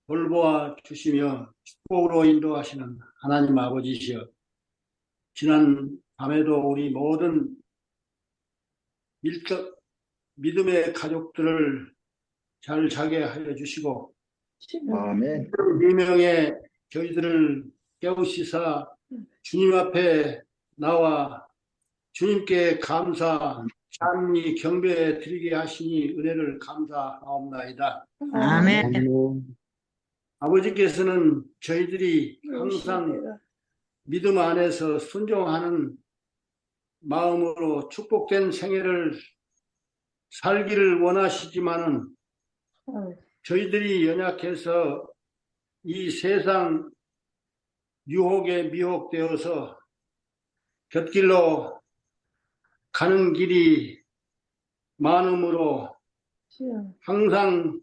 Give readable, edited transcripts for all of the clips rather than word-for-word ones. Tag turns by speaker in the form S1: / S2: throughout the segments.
S1: 돌보아 주시며 축복으로 인도하시는 하나님 아버지시여, 지난 밤에도 우리 모든 밀접 믿음의 가족들을 잘 자게 하여 주시고,
S2: 아멘.
S1: 비명에 저희들을 깨우시사 주님 앞에 나와 주님께 감사, 찬미, 경배 드리게 하시니 은혜를 감사하옵나이다.
S3: 아멘.
S1: 아버지께서는 저희들이 항상 믿음 안에서 순종하는 마음으로 축복된 생애를 살기를 원하시지만은 저희들이 연약해서 이 세상 유혹에 미혹되어서 곁길로 가는 길이 많으므로 항상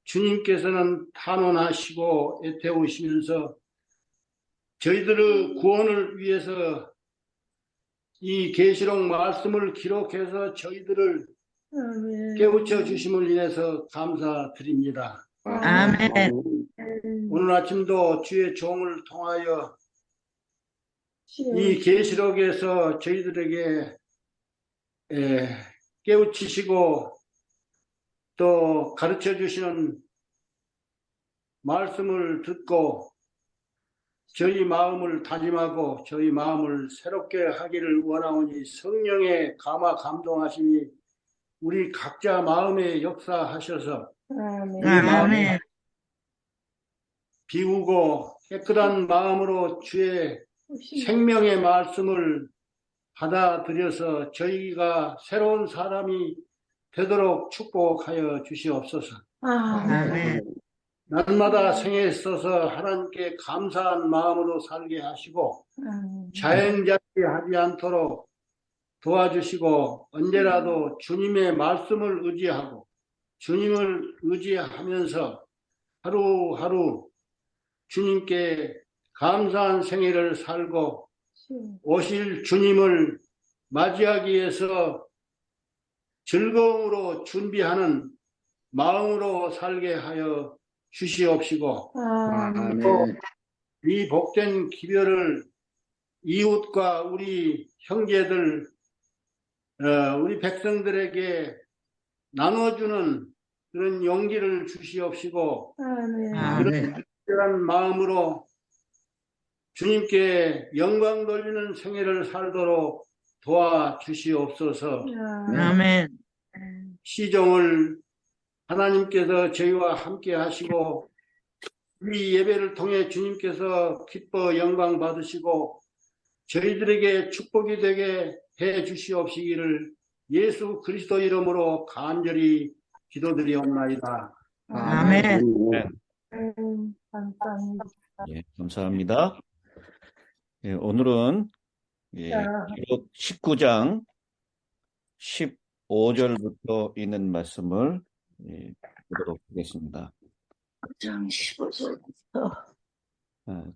S1: 주님께서는 탄원하시고 애태우시면서 저희들의 구원을 위해서 이 계시록 말씀을 기록해서 저희들을 깨우쳐 주심을 인해서 감사드립니다.
S3: 아멘.
S1: 오늘 아침도 주의 종을 통하여 이 계시록에서 저희들에게 깨우치시고 또 가르쳐 주시는 말씀을 듣고 저희 마음을 다짐하고 저희 마음을 새롭게 하기를 원하오니 성령의 감화 감동하심이 우리 각자 마음에 역사하셔서 우리 마음을 비우고 깨끗한 마음으로 주의 생명의 말씀을 받아들여서 저희가 새로운 사람이 되도록 축복하여 주시옵소서.
S3: 아멘.
S1: 날마다 생에 있어서 하나님께 감사한 마음으로 살게 하시고 자연자재하지 않도록 도와주시고 언제라도 주님의 말씀을 의지하고 주님을 의지하면서 하루하루 주님께 감사한 생애를 살고 오실 주님을 맞이하기 위해서 즐거움으로 준비하는 마음으로 살게 하여 주시옵시고 또 이 복된 기별을 이웃과 우리 형제들 우리 백성들에게 나눠주는 그런 용기를 주시옵시고 그런 특별한 마음으로 주님께 영광 돌리는 생애를 살도록 도와주시옵소서.
S3: 아멘.
S1: 시종을 하나님께서 저희와 함께 하시고 이 예배를 통해 주님께서 기뻐 영광 받으시고 저희들에게 축복이 되게 해 주시옵시기를 예수 그리스도 이름으로 간절히 기도드리옵나이다.
S3: 아멘.
S4: 감사합니다.
S2: 예, 감사합니다. 예, 오늘은 기록 19장 15절부터 있는 말씀을 보도록 하겠습니다.
S4: 9장 15절부터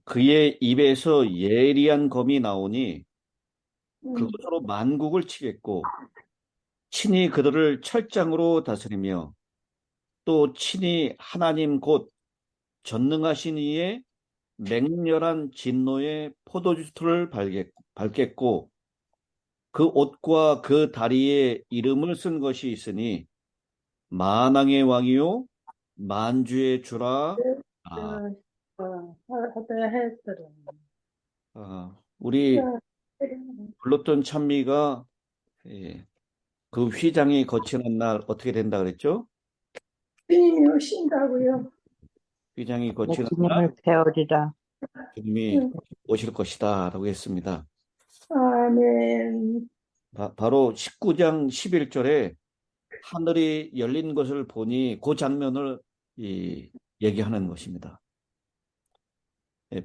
S2: 그의 입에서 예리한 검이 나오니 그것으로 만국을 치겠고 친히 그들을 철장으로 다스리며 또 친히 하나님 곧 전능하신 이의 맹렬한 진노의 포도주틀을 밟겠고 그 옷과 그 다리에 이름을 쓴 것이 있으니 만왕의 왕이요 만주의 주라. 우리 불렀던 찬미가 그 휘장이 거치는 날 어떻게 된다 그랬죠?
S4: 주님이 오신다고요.
S2: 휘장이 거치는 날
S3: 주님을 배우리라.
S2: 주님이 오실 것이다 라고 했습니다.
S4: 아멘.
S2: 바로 19장 11절에 하늘이 열린 것을 보니 그 장면을 얘기하는 것입니다.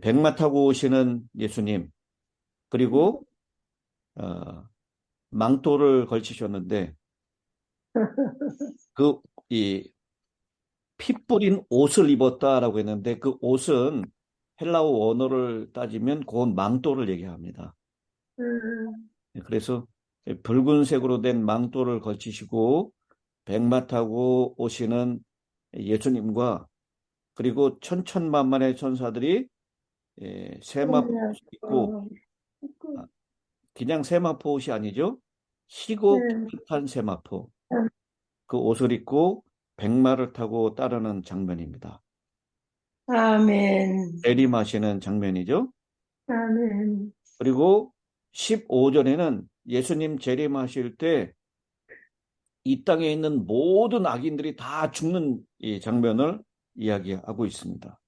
S2: 백마 타고 오시는 예수님, 그리고 망토를 걸치셨는데 피 뿌린 옷을 입었다라고 했는데 그 옷은 헬라어 원어를 따지면 그건 망토를 얘기합니다. 그래서 붉은색으로 된 망토를 걸치시고 백마 타고 오시는 예수님과 그리고 천천만만의 천사들이 세마포 옷을 입고, 아, 그냥 세마포 옷이 아니죠. 희고 깨끗한 세마포, 그 옷을 입고 백마를 타고 따르는 장면입니다.
S4: 아멘.
S2: 내림하시는 장면이죠.
S4: 아멘.
S2: 그리고 15절에는 예수님 재림하실 때 이 땅에 있는 모든 악인들이 다 죽는 이 장면을 이야기하고 있습니다.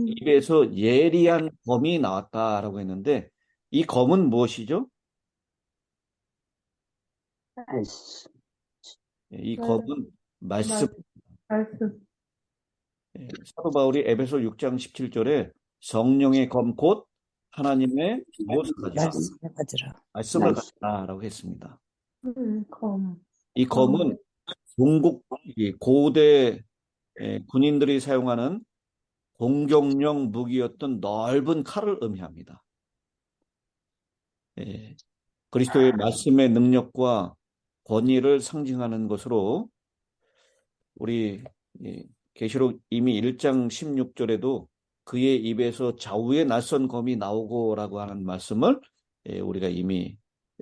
S2: 입에서 예리한 검이 나왔다라고 했는데 이 검은 무엇이죠? 이 검은 말씀.
S4: 말씀.
S2: 사도 바울이 에베소 6장 17절에 성령의 검 곧 하나님의 무엇을 가지라?
S3: 말씀을 가지라.
S2: 말씀을 가지라라고 했습니다.
S4: 검.
S2: 이 검은 중국 고대 군인들이 사용하는 공격용 무기였던 넓은 칼을 의미합니다. 그리스도의 말씀의 능력과 권위를 상징하는 것으로 우리 계시록 이미 1장 16절에도 그의 입에서 좌우의 낯선 검이 나오고라고 하는 말씀을 우리가 이미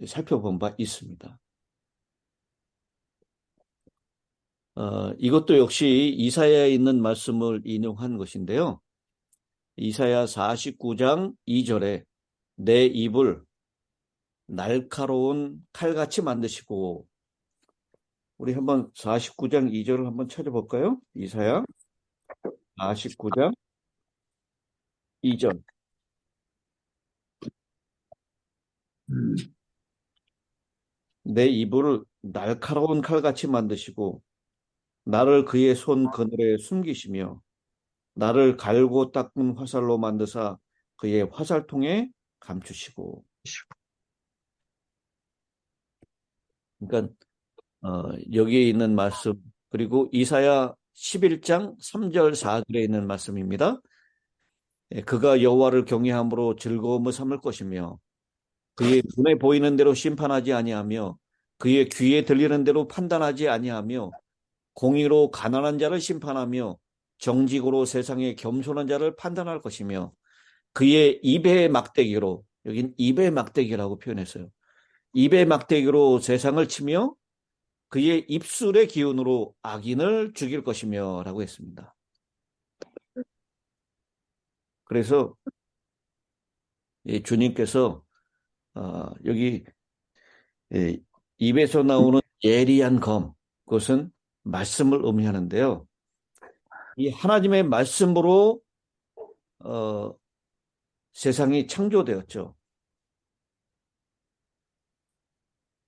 S2: 살펴본 바 있습니다. 이것도 역시 이사야에 있는 말씀을 인용한 것인데요. 이사야 49장 2절에 내 입을 날카로운 칼같이 만드시고, 우리 한번 49장 2절을 한번 찾아볼까요? 이사야 49장 2절. 내 입을 날카로운 칼같이 만드시고 나를 그의 손 그늘에 숨기시며 나를 갈고 닦은 화살로 만드사 그의 화살통에 감추시고. 그러니까 여기에 있는 말씀, 그리고 이사야 11장 3절 4절에 있는 말씀입니다. 그가 여호와를 경외함으로 즐거움을 삼을 것이며 그의 눈에 보이는 대로 심판하지 아니하며 그의 귀에 들리는 대로 판단하지 아니하며 공의로 가난한 자를 심판하며 정직으로 세상에 겸손한 자를 판단할 것이며 그의 입의 막대기로, 여긴 입의 막대기라고 표현했어요. 입의 막대기로 세상을 치며 그의 입술의 기운으로 악인을 죽일 것이며 라고 했습니다. 그래서 주님께서 여기 입에서 나오는 예리한 검, 그것은 말씀을 의미하는데요. 이 하나님의 말씀으로 세상이 창조되었죠.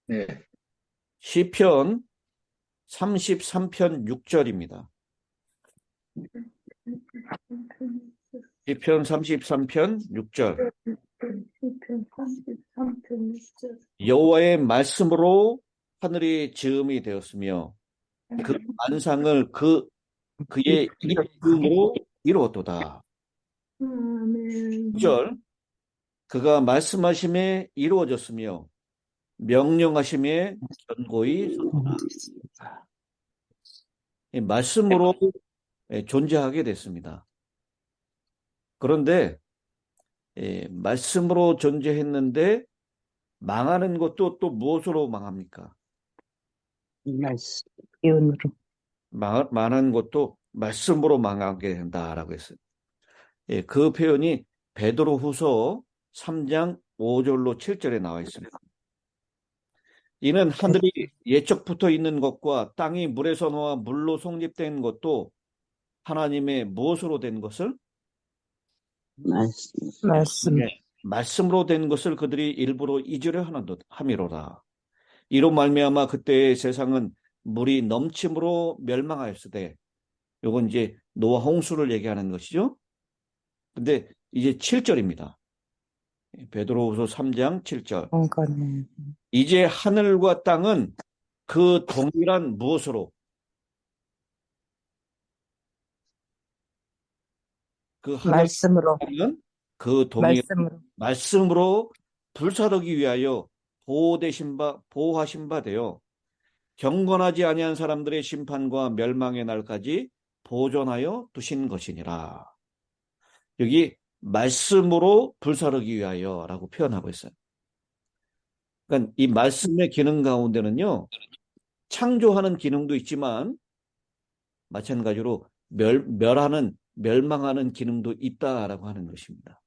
S1: 네.
S2: 시편 33편 6절입니다. 시편 33편 6절. 여호와의 말씀으로 하늘이 지음이 되었으며 그 만상을 그의 입으로 이루었도다. 6절. 그가 말씀하심에 이루어졌으며 명령하심에 견고히 섰다. 말씀으로 존재하게 됐습니다. 그런데 말씀으로 존재했는데 망하는 것도 또 무엇으로 망합니까?
S3: 기운으로.
S2: 망하는 것도 말씀으로 망하게 된다라고 했어요. 그 표현이 베드로후서 3장 5절로 7절에 나와 있습니다. 이는 하늘이 예적부터 있는 것과 땅이 물에서 나와 물로 성립된 것도 하나님의 무엇으로 된 것을?
S3: 말씀.
S2: 말씀으로 된 것을 그들이 일부러 잊으려 함이로라. 이로 말미암아 그때의 세상은 물이 넘침으로 멸망하였으되, 요건 이제 노아 홍수를 얘기하는 것이죠. 근데 이제 7절입니다. 베드로후서 3장 7절.
S3: 그러니까요.
S2: 이제 하늘과 땅은 그 동일한 무엇으로? 그
S3: 말씀으로.
S2: 하늘은 그 동일한 말씀으로 불사르기 위하여 보호하신 바 되어 경건하지 아니한 사람들의 심판과 멸망의 날까지 보존하여 두신 것이니라. 여기 말씀으로 불사르기 위하여라고 표현하고 있어요. 그러니까 이 말씀의 기능 가운데는요, 창조하는 기능도 있지만 마찬가지로 멸망하는 기능도 있다라고 하는 것입니다.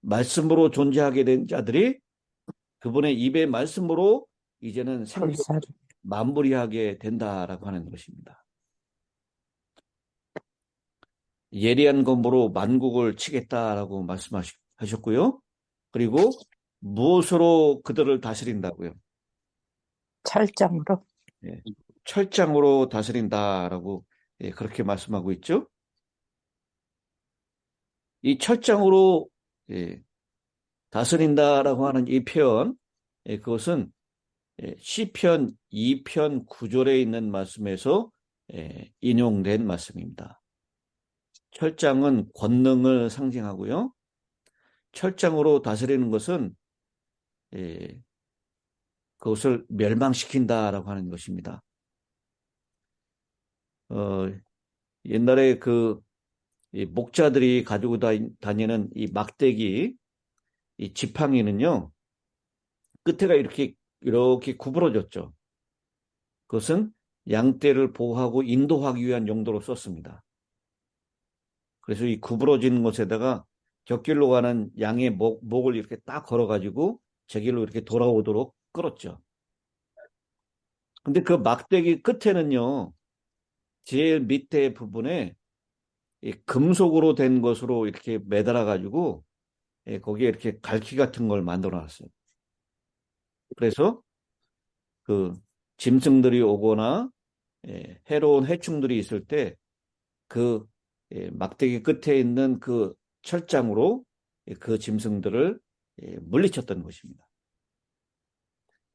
S2: 말씀으로 존재하게 된 자들이 그분의 입의 말씀으로 이제는 생명
S3: 불사르.
S2: 마무리하게 된다라고 하는 것입니다. 예리한 검으로 만국을 치겠다라고 말씀하셨고요. 그리고 무엇으로 그들을 다스린다고요?
S3: 철장으로.
S2: 예, 철장으로 다스린다라고 그렇게 말씀하고 있죠. 이 철장으로 다스린다라고 하는 이 표현, 그것은 시편 2편 9절에 있는 말씀에서 인용된 말씀입니다. 철장은 권능을 상징하고요. 철장으로 다스리는 것은 그것을 멸망시킨다라고 하는 것입니다. 옛날에 이 목자들이 가지고 다니는 이 막대기, 이 지팡이는요, 끝에가 이렇게 구부러졌죠. 그것은 양떼를 보호하고 인도하기 위한 용도로 썼습니다. 그래서 이 구부러진 곳에다가 곁길로 가는 양의 목을 이렇게 딱 걸어가지고 제 길로 이렇게 돌아오도록 끌었죠. 근데 그 막대기 끝에는요, 제일 밑에 부분에 이 금속으로 된 것으로 이렇게 매달아가지고 거기에 이렇게 갈퀴 같은 걸 만들어 놨어요. 그래서 그 짐승들이 오거나 해로운 해충들이 있을 때 그 막대기 끝에 있는 그 철장으로 그 짐승들을 물리쳤던 것입니다.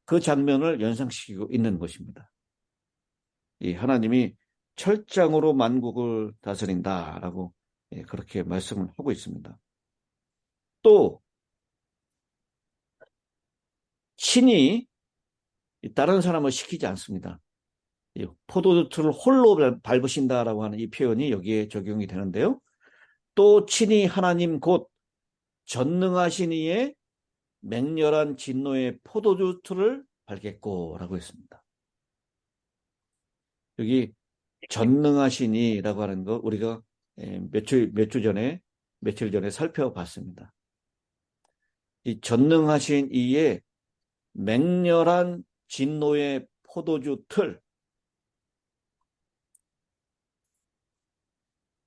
S2: 그 장면을 연상시키고 있는 것입니다. 이 하나님이 철장으로 만국을 다스린다라고 그렇게 말씀을 하고 있습니다. 또 신이 다른 사람을 시키지 않습니다. 포도주를 홀로 밟으신다라고 하는 이 표현이 여기에 적용이 되는데요. 또 친히 하나님 곧 전능하신 이의 맹렬한 진노의 포도주 틀을 밟겠고라고 했습니다. 여기 전능하신 이라고 하는 거 우리가 며칠 전에 살펴봤습니다. 이 전능하신 이의 맹렬한 진노의 포도주 틀.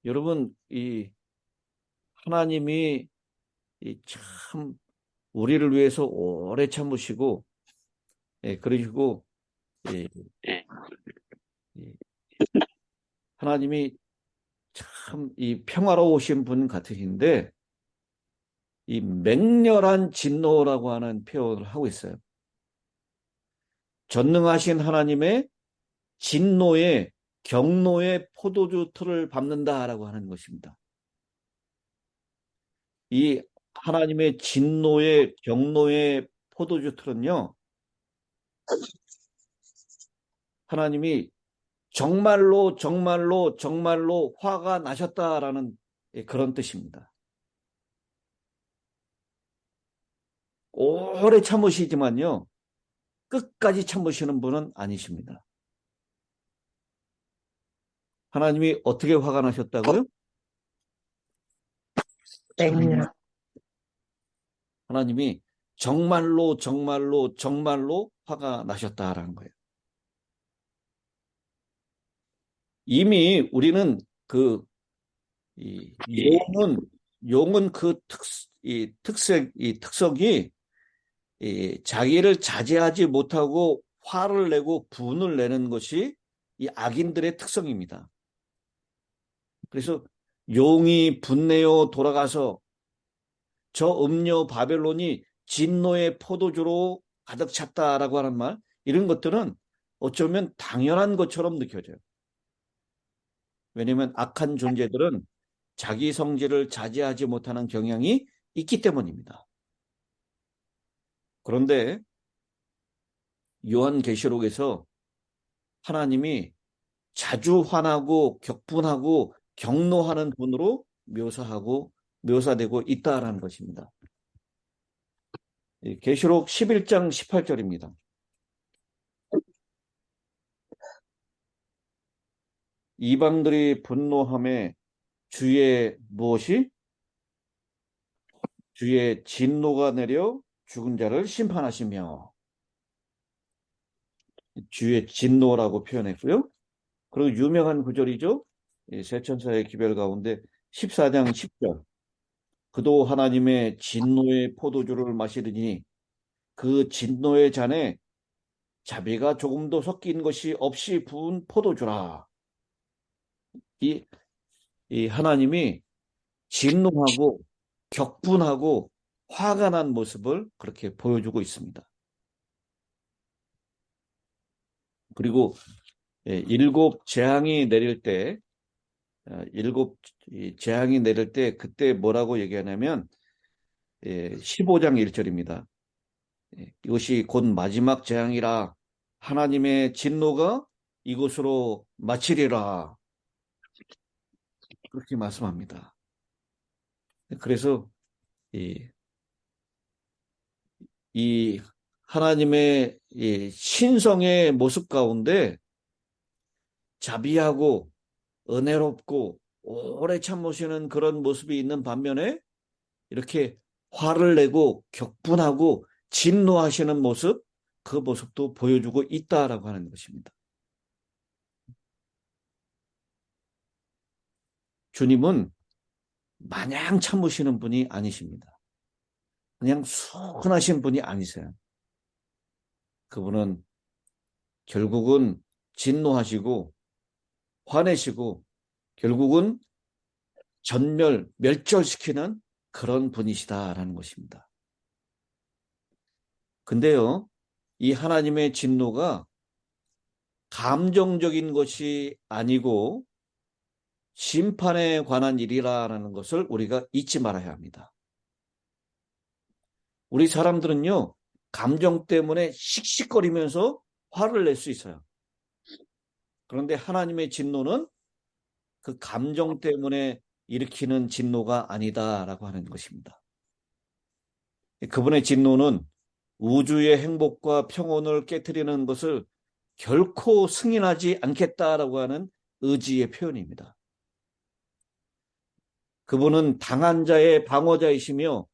S2: 여러분, 이 하나님이 참 우리를 위해서 오래 참으시고, 그러시고, 하나님이 참 이 평화로우신 분 같으신데, 이 맹렬한 진노라고 하는 표현을 하고 있어요. 전능하신 하나님의 진노의 경노의 포도주 틀을 밟는다라고 하는 것입니다. 이 하나님의 진노의 경노의 포도주 틀은요, 하나님이 정말로 화가 나셨다라는 그런 뜻입니다. 오래 참으시지만요, 끝까지 참으시는 분은 아니십니다. 하나님이 어떻게 화가 나셨다고요?
S3: 맹렬.
S2: 하나님이 정말로 화가 나셨다라는 거예요. 이미 우리는 용은 그 특성이 자기를 자제하지 못하고 화를 내고 분을 내는 것이 이 악인들의 특성입니다. 그래서 용이 분내어 돌아가서 저 음녀 바벨론이 진노의 포도주로 가득 찼다라고 하는 말, 이런 것들은 어쩌면 당연한 것처럼 느껴져요. 왜냐하면 악한 존재들은 자기 성질을 자제하지 못하는 경향이 있기 때문입니다. 그런데 요한계시록에서 하나님이 자주 화나고 격분하고 격노하는 분으로 묘사되고 있다라는 것입니다. 계시록 11장 18절입니다. 이방들이 분노함에 주의 진노가 내려 죽은 자를 심판하시며, 주의 진노라고 표현했고요. 그리고 유명한 구절이죠. 세천사의 기별 가운데 14장 10절. 그도 하나님의 진노의 포도주를 마시더니 그 진노의 잔에 자비가 조금도 섞인 것이 없이 부은 포도주라. 이 하나님이 진노하고 격분하고 화가 난 모습을 그렇게 보여주고 있습니다. 그리고 일곱 재앙이 내릴 때 그때 뭐라고 얘기하냐면 15장 1절입니다. 이것이 곧 마지막 재앙이라 하나님의 진노가 이곳으로 마치리라. 그렇게 말씀합니다. 그래서 이 하나님의 신성의 모습 가운데 자비하고 은혜롭고 오래 참으시는 그런 모습이 있는 반면에 이렇게 화를 내고 격분하고 진노하시는 모습, 그 모습도 보여주고 있다라고 하는 것입니다. 주님은 마냥 참으시는 분이 아니십니다. 그냥 순하신 분이 아니세요. 그분은 결국은 진노하시고 화내시고 결국은 멸절시키는 그런 분이시다라는 것입니다. 근데요, 이 하나님의 진노가 감정적인 것이 아니고 심판에 관한 일이라는 것을 우리가 잊지 말아야 합니다. 우리 사람들은요, 감정 때문에 씩씩거리면서 화를 낼 수 있어요. 그런데 하나님의 진노는 그 감정 때문에 일으키는 진노가 아니다라고 하는 것입니다. 그분의 진노는 우주의 행복과 평온을 깨트리는 것을 결코 승인하지 않겠다라고 하는 의지의 표현입니다. 그분은 당한 자의 방어자이시며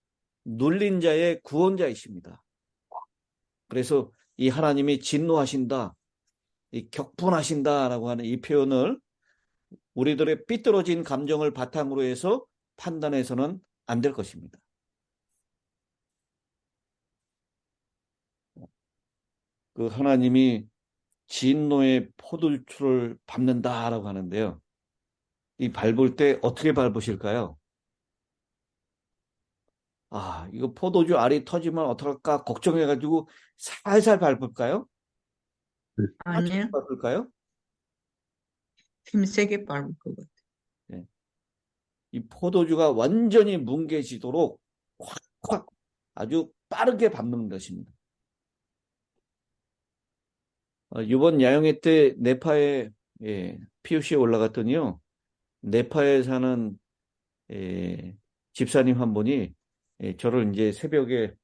S2: 눌린 자의 구원자이십니다. 그래서 이 하나님이 진노하신다, 이 격분하신다라고 하는 이 표현을 우리들의 삐뚤어진 감정을 바탕으로 해서 판단해서는 안 될 것입니다. 그 하나님이 진노의 포도주를 밟는다라고 하는데요. 이 밟을 때 어떻게 밟으실까요? 이거 포도주 알이 터지면 어떡할까 걱정해가지고 살살 밟을까요?
S3: 아니요.
S2: 밟을까요?
S3: 힘세게 밟을 것 같아요.
S2: 네. 이 포도주가 완전히 뭉개지도록 콱콱 아주 빠르게 밟는 것입니다. 이번 야영회 때 네파에 PUC에 올라갔더니요. 네파에 사는 집사님 한 분이 저를 이제 새벽에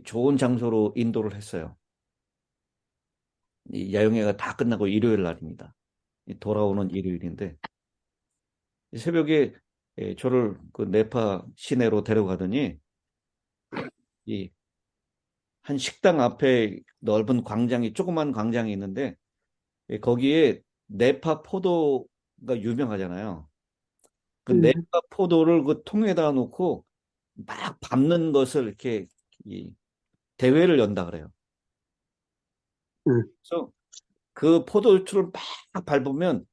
S2: 좋은 장소로 인도를 했어요. 이 야영회가 다 끝나고 일요일 날입니다. 돌아오는 일요일인데 새벽에 저를 그 네파 시내로 데려가더니 한 식당 앞에 넓은 광장이 조그만 광장이 있는데 거기에 네파 포도가 유명하잖아요. 그 네파 포도를 그 통에다 놓고 막 밟는 것을 이렇게 대회를 연다 그래요. 그래서 그 포도주를 막 밟으면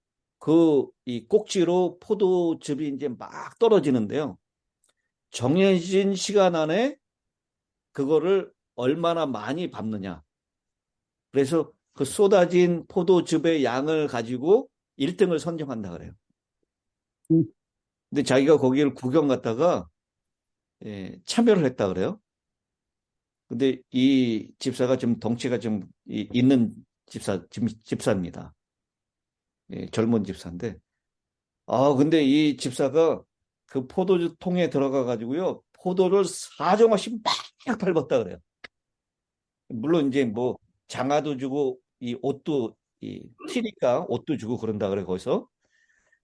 S2: 이 꼭지로 포도즙이 이제 막 떨어지는데요. 정해진 시간 안에 그거를 얼마나 많이 밟느냐. 그래서 그 쏟아진 포도즙의 양을 가지고 1등을 선정한다 그래요. 근데 자기가 거기를 구경 갔다가 참여를 했다 그래요. 근데 이 집사가 좀 덩치가 좀 있는 집사입니다. 젊은 집사인데, 근데 이 집사가 그 포도주 통에 들어가 가지고요, 포도를 사정없이 막 밟았다 그래요. 물론 이제 뭐 장화도 주고 이 옷도 튀니까 옷도 주고 그런다 그래 거기서.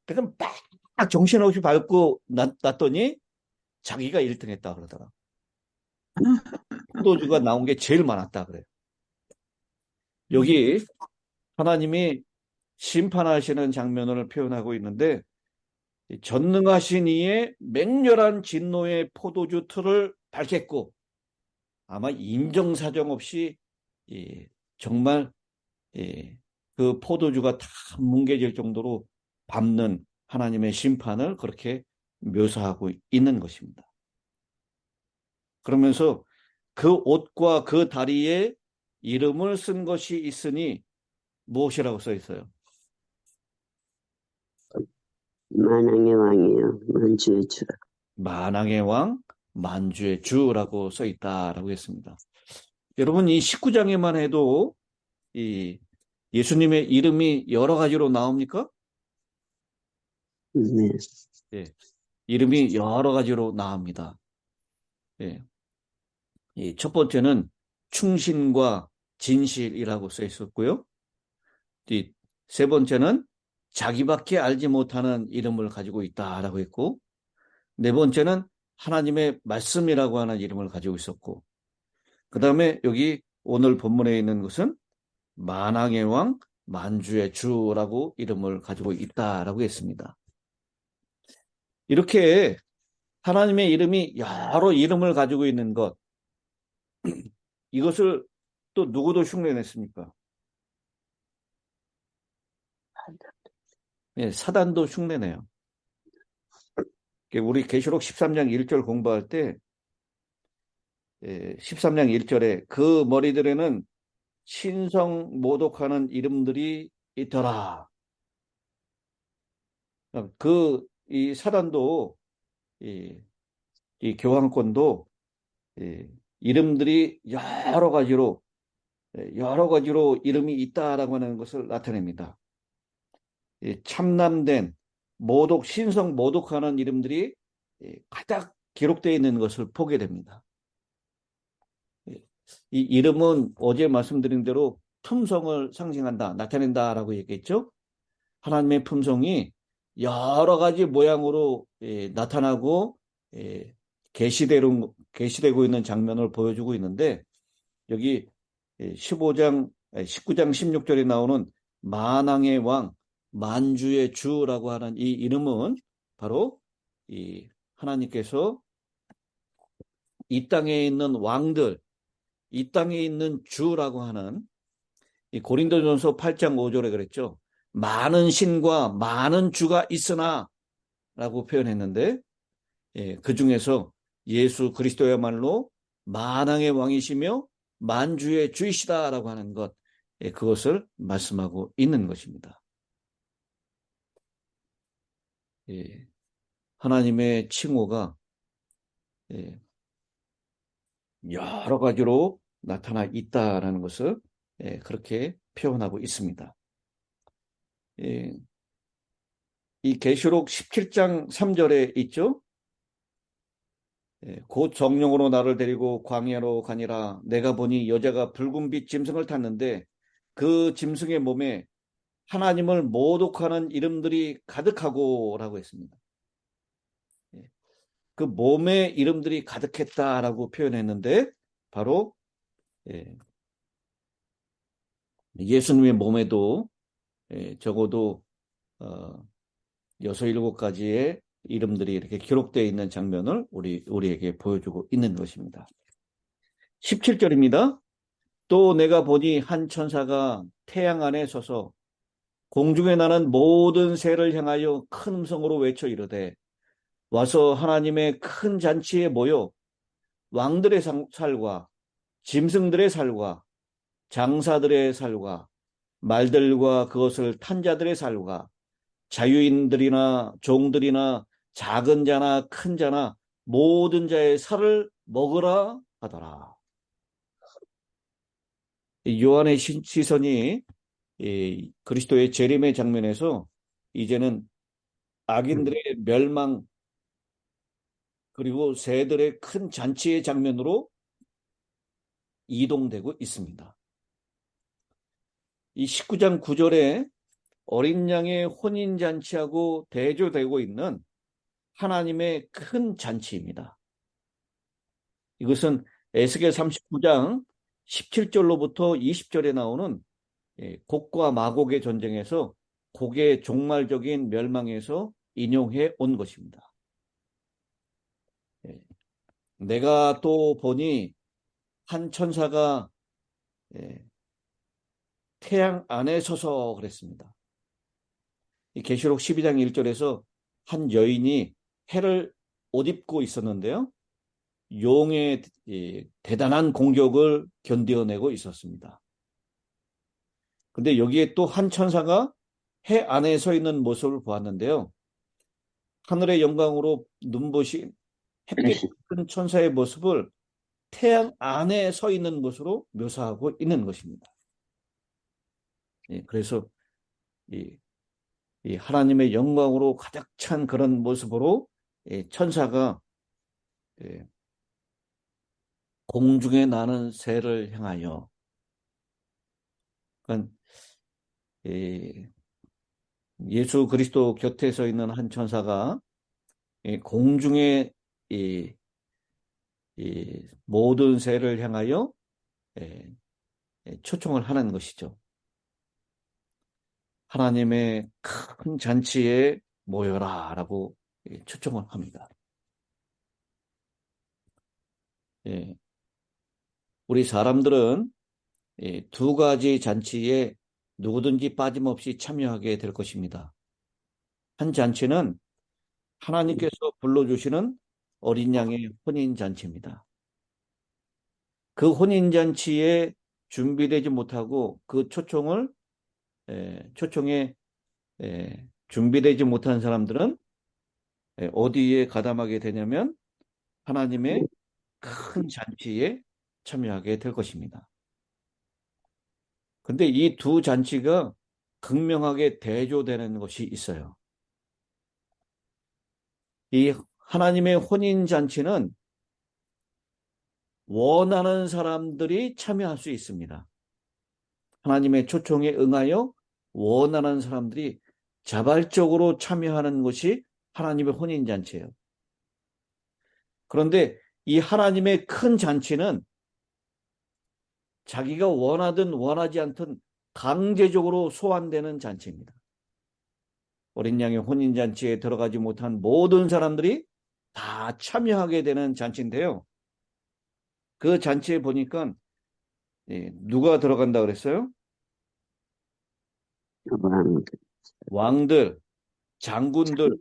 S2: 그래서 막 정신없이 밟고 났더니 자기가 1등 했다 그러더라. 포도주가 나온 게 제일 많았다 그래요. 여기 하나님이 심판하시는 장면을 표현하고 있는데, 전능하신 이의 맹렬한 진노의 포도주 틀을 밟겠고, 아마 인정사정 없이 정말 그 포도주가 다 뭉개질 정도로 밟는 하나님의 심판을 그렇게 묘사하고 있는 것입니다. 그러면서 그 옷과 그 다리에 이름을 쓴 것이 있으니 무엇이라고 써 있어요?
S5: 만왕의 왕이요 만주의 주.
S2: 만왕의 왕, 만주의 주라고 써 있다라고 했습니다. 여러분, 이 19장에만 해도 이 예수님의 이름이 여러 가지로 나옵니까?
S5: 네.
S2: 예, 이름이 여러 가지로 나옵니다. 예, 첫 번째는 충신과 진실이라고 써 있었고요. 세 번째는 자기밖에 알지 못하는 이름을 가지고 있다라고 했고, 네 번째는 하나님의 말씀이라고 하는 이름을 가지고 있었고, 그 다음에 여기 오늘 본문에 있는 것은 만왕의 왕, 만주의 주라고 이름을 가지고 있다라고 했습니다. 이렇게 하나님의 이름이 여러 이름을 가지고 있는 것, 이것을 또 누구도 흉내냈습니까? 예, 사단도 흉내내요. 우리 계시록 13장 1절 공부할 때 13장 1절에 그 머리들에는 신성 모독하는 이름들이 있더라. 이 사단도 이 교황권도 이름들이 여러 가지로 이름이 있다라고 하는 것을 나타냅니다. 참남된 신성 모독하는 이름들이 가득 기록되어 있는 것을 보게 됩니다. 이 이름은 어제 말씀드린 대로 품성을 상징한다, 나타낸다라고 얘기했죠. 하나님의 품성이 여러 가지 모양으로 나타나고 계시되고 있는 장면을 보여주고 있는데, 여기 19장 16절에 나오는 만왕의 왕, 만주의 주라고 하는 이 이름은 바로 이 하나님께서 이 땅에 있는 왕들, 이 땅에 있는 주라고 하는, 이 고린도전서 8장 5절에 그랬죠. 많은 신과 많은 주가 있으나 라고 표현했는데, 그 중에서 예수 그리스도야말로 만왕의 왕이시며 만주의 주이시다라고 하는 것, 그것을 말씀하고 있는 것입니다. 하나님의 칭호가 여러 가지로 나타나 있다라는 것을 그렇게 표현하고 있습니다. 이 계시록 17장 3절에 있죠. 곧 정령으로 나를 데리고 광야로 가니라. 내가 보니 여자가 붉은빛 짐승을 탔는데 그 짐승의 몸에 하나님을 모독하는 이름들이 가득하고 라고 했습니다. 그 몸에 이름들이 가득했다라고 표현했는데, 바로 예수님의 몸에도 적어도 6, 7가지의 이름들이 이렇게 기록되어 있는 장면을 우리에게 보여주고 있는 것입니다. 17절입니다. 또 내가 보니 한 천사가 태양 안에 서서 공중에 나는 모든 새를 향하여 큰 음성으로 외쳐 이르되 와서 하나님의 큰 잔치에 모여 왕들의 살과 짐승들의 살과 장사들의 살과 말들과 그것을 탄 자들의 살과 자유인들이나 종들이나 작은 자나 큰 자나 모든 자의 살을 먹으라 하더라. 요한의 시선이 그리스도의 재림의 장면에서 이제는 악인들의 멸망 그리고 새들의 큰 잔치의 장면으로 이동되고 있습니다. 이 19장 9절에 어린 양의 혼인 잔치하고 대조되고 있는 하나님의 큰 잔치입니다. 이것은 에스겔 39장 17절로부터 20절에 나오는 곡과 마곡의 전쟁에서 곡의 종말적인 멸망에서 인용해 온 것입니다. 내가 또 보니 한 천사가 태양 안에 서서 그랬습니다. 이 계시록 12장 1절에서 한 여인이 해를 옷 입고 있었는데요. 용의 대단한 공격을 견뎌내고 있었습니다. 근데 여기에 또 한 천사가 해 안에 서 있는 모습을 보았는데요. 하늘의 영광으로 눈부신 햇빛 같은 천사의 모습을 태양 안에 서 있는 것으로 묘사하고 있는 것입니다. 그래서 이 하나님의 영광으로 가득 찬 그런 모습으로 천사가 공중에 나는 새를 향하여, 그러니까 예수 그리스도 곁에 서 있는 한 천사가 공중에 모든 새를 향하여 초청을 하는 것이죠. 하나님의 큰 잔치에 모여라 라고 초청을 합니다. 우리 사람들은 두 가지 잔치에 누구든지 빠짐없이 참여하게 될 것입니다. 한 잔치는 하나님께서 불러주시는 어린 양의 혼인잔치입니다. 그 혼인잔치에 준비되지 못하고 그 초청에 준비되지 못한 사람들은 어디에 가담하게 되냐면 하나님의 큰 잔치에 참여하게 될 것입니다. 근데 이 두 잔치가 극명하게 대조되는 것이 있어요. 이 하나님의 혼인잔치는 원하는 사람들이 참여할 수 있습니다. 하나님의 초청에 응하여 원하는 사람들이 자발적으로 참여하는 것이 하나님의 혼인잔치예요. 그런데 이 하나님의 큰 잔치는 자기가 원하든 원하지 않든 강제적으로 소환되는 잔치입니다. 어린 양의 혼인잔치에 들어가지 못한 모든 사람들이 다 참여하게 되는 잔치인데요. 그 잔치에 보니까 누가 들어간다 그랬어요? 왕들, 장군들,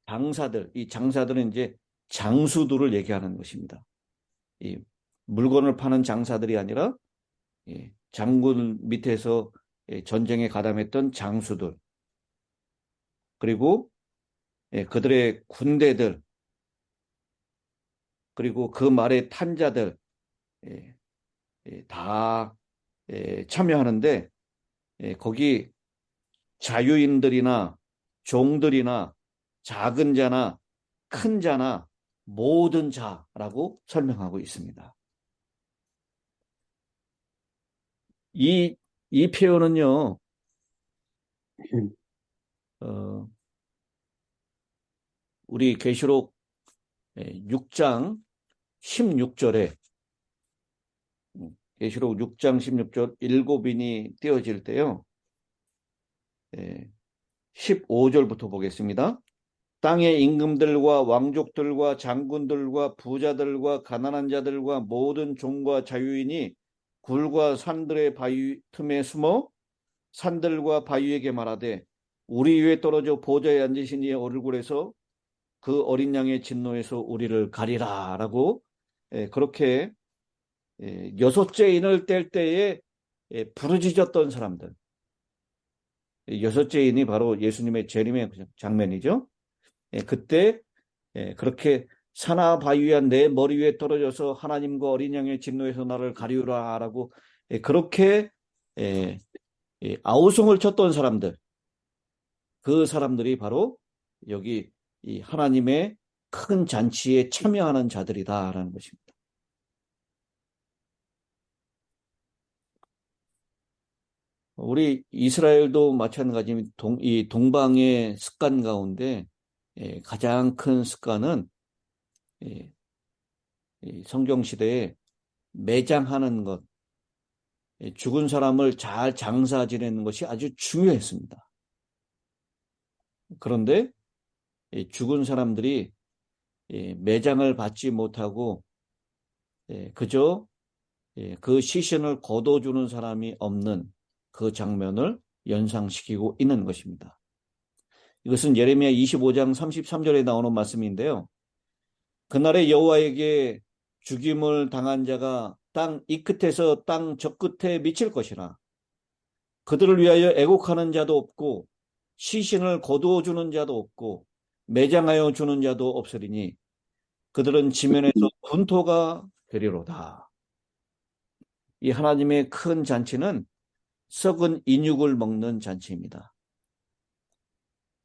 S2: 장사들. 이 장사들은 이제 장수들을 얘기하는 것입니다. 이 물건을 파는 장사들이 아니라 장군 밑에서 전쟁에 가담했던 장수들, 그리고 그들의 군대들, 그리고 그 말에 탄 자들 다 참여하는데 거기 자유인들이나 종들이나 작은 자나 큰 자나 모든 자라고 설명하고 있습니다. 이 표현은요, 우리 계시록 6장 16절에 계시록 6장 16절 일곱인이 띄어질 때요, 15절부터 보겠습니다. 땅의 임금들과 왕족들과 장군들과 부자들과 가난한 자들과 모든 종과 자유인이 굴과 산들의 바위 틈에 숨어 산들과 바위에게 말하되 우리 위에 떨어져 보좌에 앉으신 이의 얼굴에서 그 어린 양의 진노에서 우리를 가리라 라고 그렇게 여섯째 인을 뗄 때에 부르짖었던 사람들, 여섯째 인이 바로 예수님의 재림의 장면이죠. 그때 그렇게 산하 바위와 내 머리 위에 떨어져서 하나님과 어린 양의 진노에서 나를 가리우라 라고 그렇게 아우성을 쳤던 사람들, 그 사람들이 바로 여기 이 하나님의 큰 잔치에 참여하는 자들이다라는 것입니다. 우리 이스라엘도 마찬가지 이 동방의 습관 가운데 가장 큰 습관은 이 성경 시대에 매장하는 것, 죽은 사람을 잘 장사 지내는 것이 아주 중요했습니다. 그런데 죽은 사람들이 매장을 받지 못하고 그저 그 시신을 거둬주는 사람이 없는 그 장면을 연상시키고 있는 것입니다. 이것은 예레미야 25장 33절에 나오는 말씀인데요. 그날에 여호와에게 죽임을 당한 자가 땅 이 끝에서 땅 저 끝에 미칠 것이라. 그들을 위하여 애곡하는 자도 없고 시신을 거두어 주는 자도 없고 매장하여 주는 자도 없으리니 그들은 지면에서 분토가 되리로다. 이 하나님의 큰 잔치는 썩은 인육을 먹는 잔치입니다.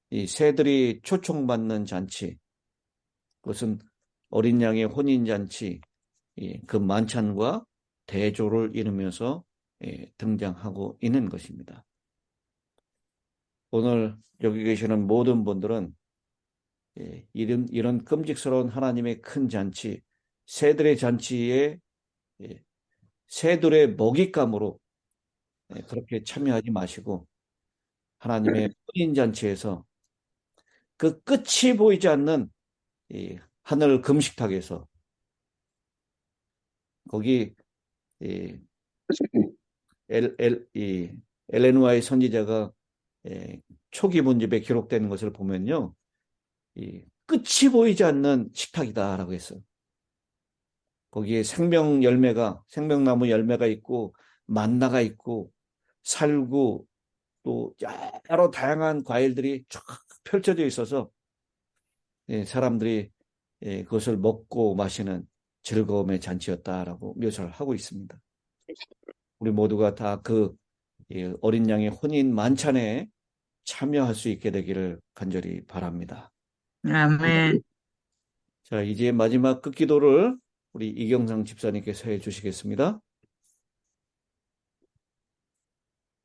S2: 이 새들이 초청받는 잔치, 그것은 어린 양의 혼인잔치, 그 만찬과 대조를 이루면서 등장하고 있는 것입니다. 오늘 여기 계시는 모든 분들은 이런 끔찍스러운 하나님의 큰 잔치, 새들의 잔치에 새들의 먹잇감으로 그렇게 참여하지 마시고 하나님의 혼인잔치에서 그 끝이 보이지 않는 이 하늘 금식탁에서 거기 엘렌 화이트 선지자가 초기 문집에 기록되는 것을 보면요, 끝이 보이지 않는 식탁이다라고 했어요. 거기에 생명나무 열매가 있고 만나가 있고 살구 또 여러 다양한 과일들이 쫙 펼쳐져 있어서 사람들이 그것을 먹고 마시는 즐거움의 잔치였다라고 묘사를 하고 있습니다. 우리 모두가 다 그 어린 양의 혼인 만찬에 참여할 수 있게 되기를 간절히 바랍니다.
S3: 아멘.
S2: 자, 이제 마지막 끝기도를 우리 이경상 집사님께서 해주시겠습니다.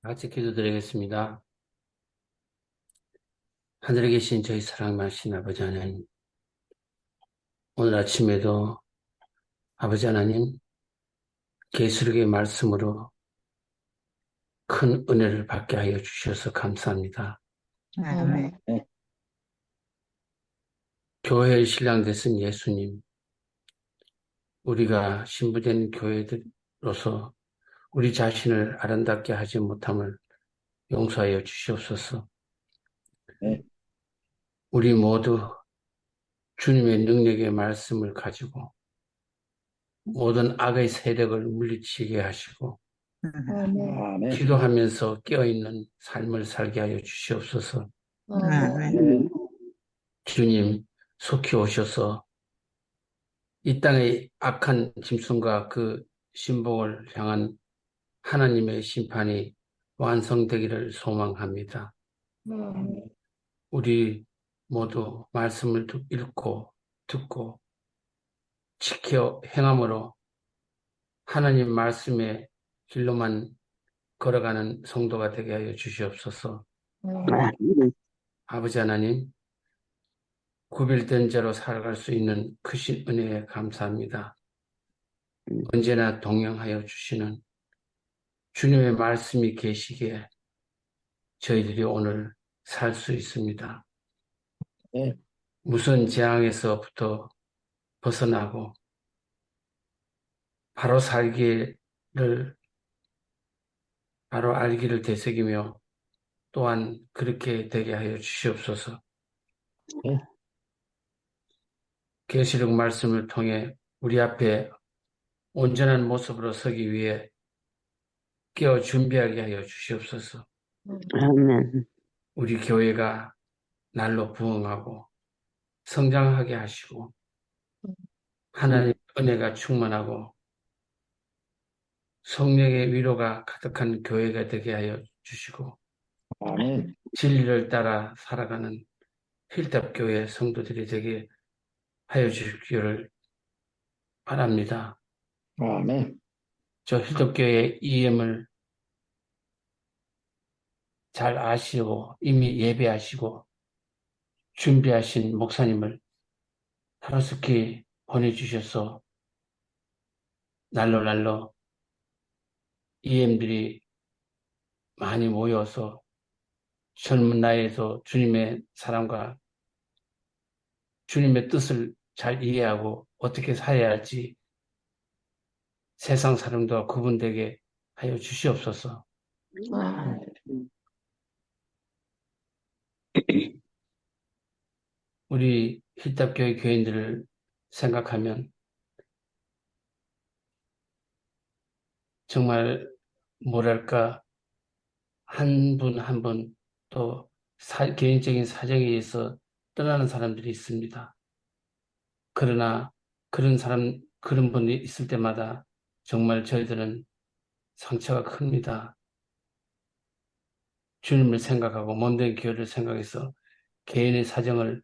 S6: 같이 기도드리겠습니다. 하늘에 계신 저희 사랑하신 아버지 하나님, 오늘 아침에도 아버지 하나님 계시록의 말씀으로 큰 은혜를 받게 하여 주셔서 감사합니다.
S3: 아멘.
S6: 교회의 신랑 되신 예수님, 우리가 신부된 교회들로서 우리 자신을 아름답게 하지 못함을 용서하여 주시옵소서. 우리 모두 주님의 능력의 말씀을 가지고 모든 악의 세력을 물리치게 하시고
S4: 아멘.
S6: 기도하면서 깨어있는 삶을 살게 하여 주시옵소서.
S3: 아멘.
S6: 주님, 속히 오셔서 이 땅의 악한 짐승과 그 신복을 향한 하나님의 심판이 완성되기를 소망합니다. 우리 모두 말씀을 읽고 듣고 지켜 행함으로 하나님 말씀의 길로만 걸어가는 성도가 되게 하여 주시옵소서. 아버지 하나님, 구별된 자로 살아갈 수 있는 크신 은혜에 감사합니다. 언제나 동행하여 주시는 주님의 말씀이 계시기에 저희들이 오늘 살 수 있습니다. 무슨 재앙에서부터 벗어나고 바로 알기를 되새기며 또한 그렇게 되게 하여 주시옵소서. 계시록 말씀을 통해 우리 앞에 온전한 모습으로 서기 위해 깨어 준비하게 하여 주시옵소서.
S5: 아멘.
S6: 우리 교회가 날로 부흥하고 성장하게 하시고 하나님의 은혜가 충만하고 성령의 위로가 가득한 교회가 되게 하여 주시고
S4: 아멘.
S6: 진리를 따라 살아가는 힐답교회 성도들이 되게 하여 주시기를 바랍니다.
S4: 아멘.
S6: 저 힐답교회의 EM을 잘 아시고 이미 예배하시고 준비하신 목사님을 하루스키 보내주셔서 날로 EM들이 많이 모여서 젊은 나이에도 주님의 사랑과 주님의 뜻을 잘 이해하고 어떻게 살아야 할지 세상 사람들과 구분되게 하여 주시옵소서. 우리 힐답교회 교인들을 생각하면 정말 뭐랄까 한 분 한 분 또 개인적인 사정에 의해서 떠나는 사람들이 있습니다. 그러나 그런 분이 있을 때마다 정말 저희들은 상처가 큽니다. 주님을 생각하고 몸된 교회를 생각해서 개인의 사정을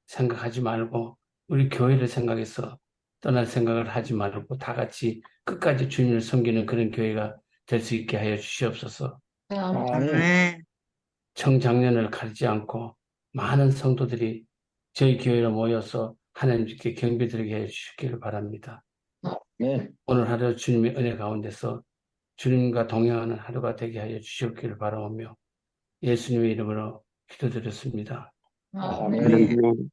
S6: 생각하지 말고 우리 교회를 생각해서 떠날 생각을 하지 말고 다 같이 끝까지 주님을 섬기는 그런 교회가 될 수 있게 하여 주시옵소서.
S4: 아멘.
S3: 아멘.
S6: 청장년을 가리지 않고 많은 성도들이 저희 교회로 모여서 하나님께 경배드리게 해 주시기를 바랍니다.
S4: 아멘.
S6: 오늘 하루 주님의 은혜 가운데서 주님과 동행하는 하루가 되게 하여 주시기를 바라오며 예수님의 이름으로 기도드렸습니다.
S4: 아멘.
S5: 아멘.